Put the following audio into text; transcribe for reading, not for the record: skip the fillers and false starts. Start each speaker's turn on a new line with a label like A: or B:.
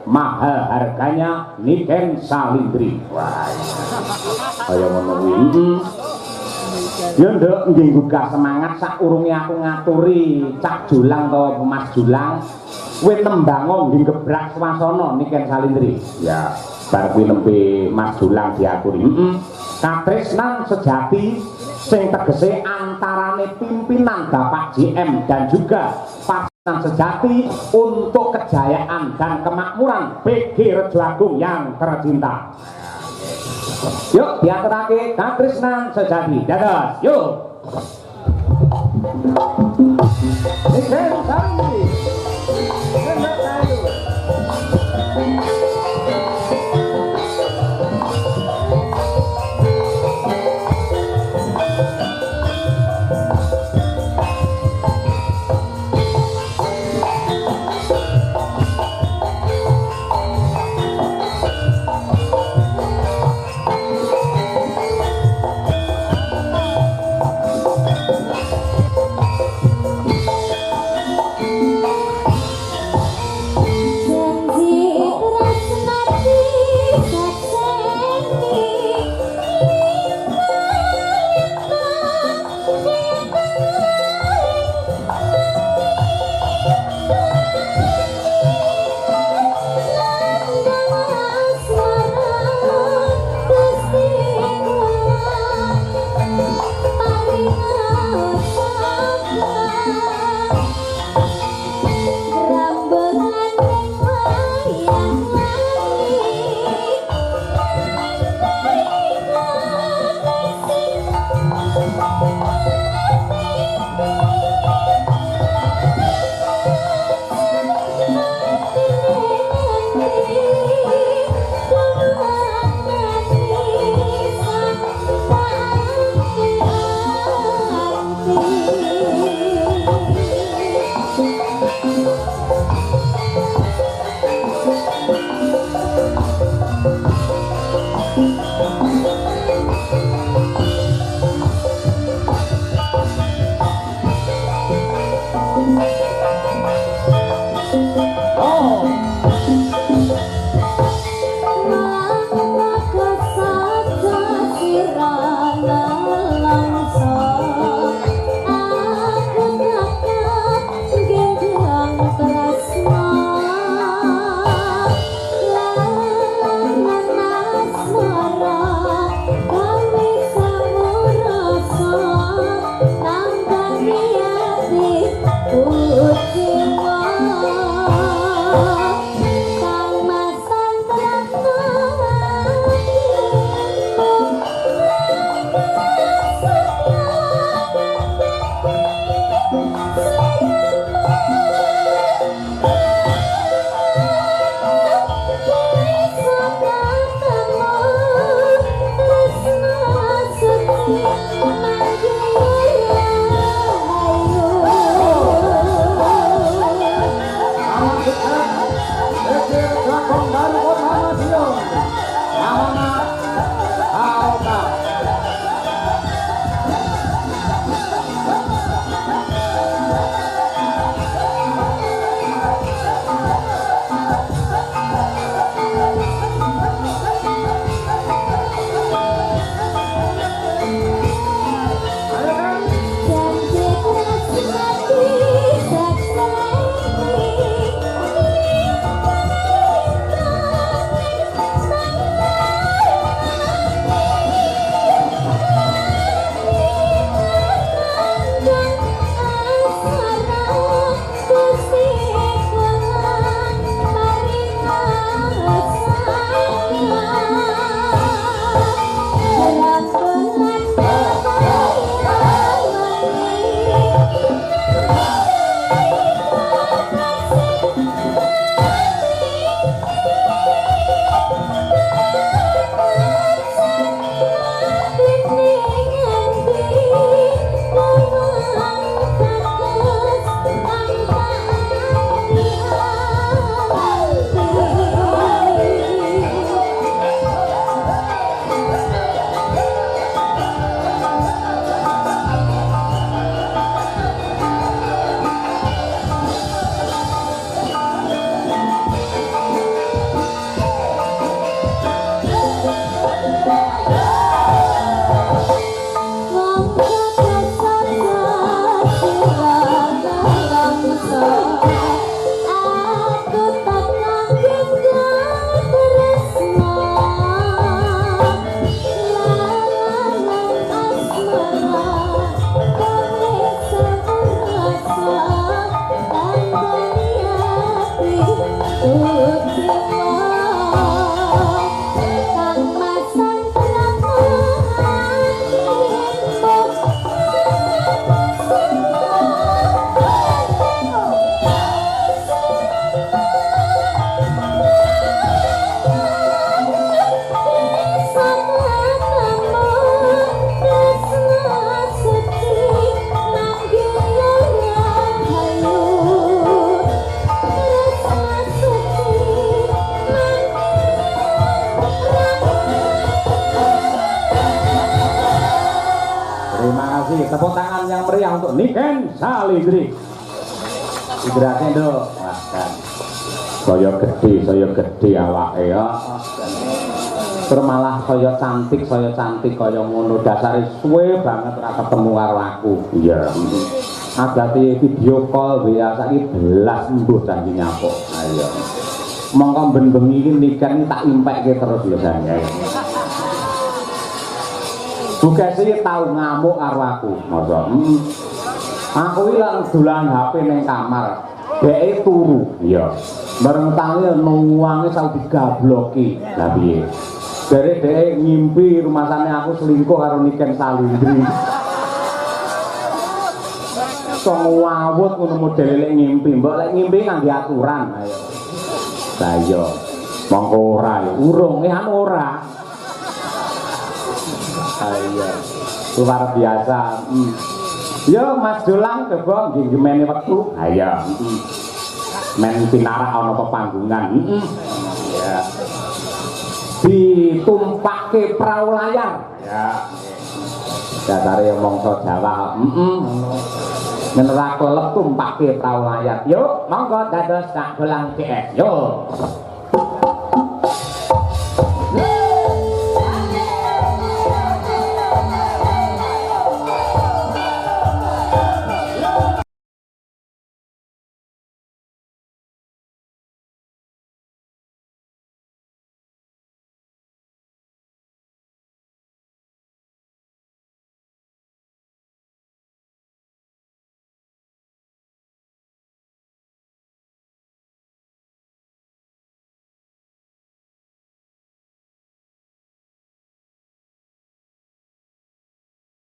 A: mahal harganya Niken Salindri. Wah, kaya ngono kuwi. Ya nduk nggih gugah semangat sak urunge aku ngaturi Cak Julang to Mas Julang. Kowe tembang nggih gebrak swasana Niken Salindri. Ya, bar kuwi nembe Mas Julang diaturi. Katresnan sejati sing tegese antarane pimpinan Bapak JM dan juga pasangan sejati untuk kejayaan dan kemakmuran PG Rejo Agung yang tercinta. Yuk diaturake katresnan sejati. Dados, yuk. Niken Salindri. tepuk tangan yang meriah untuk Niken Salindri. Ibaratnya dong, wah kan. Saya gede awake ya. Terus malah saya cantik kaya ngono dasare suwe banget ora ketemu karo aku. Iya. Agate video call biasa iki belas mbuh janji nyapuk. Ayo. Mongko ben-bengi iki Niken tak impekke terus lho jane. Bukese tau ngamuk karo aku, masa. Aku iki lak dolan HP ning kamar. Dheke turu. Iya. Bareng tangi nuwange tau digabloki. Lah piye? Dari dhek ngimpi rumasane aku selingkuh karo Niken Salindri. Kok ngawut ngono modele lek ngimpi, mbok lek ngimpi nganggo aturan. Ayo. Lah iya. Mongko ora ya, urung anu ora. Ayo. Luar biasa. Yo Mas Dolang coba nggih gemene wektu. Ayo. Men pinarak ana pepanggungan. Ya. Ditumpake prau layar. Ya. Dasare mongso Jawa. Men ora kelep tumpake prau layar. Yuk, monggo dados Kak Dolang PS. Yo.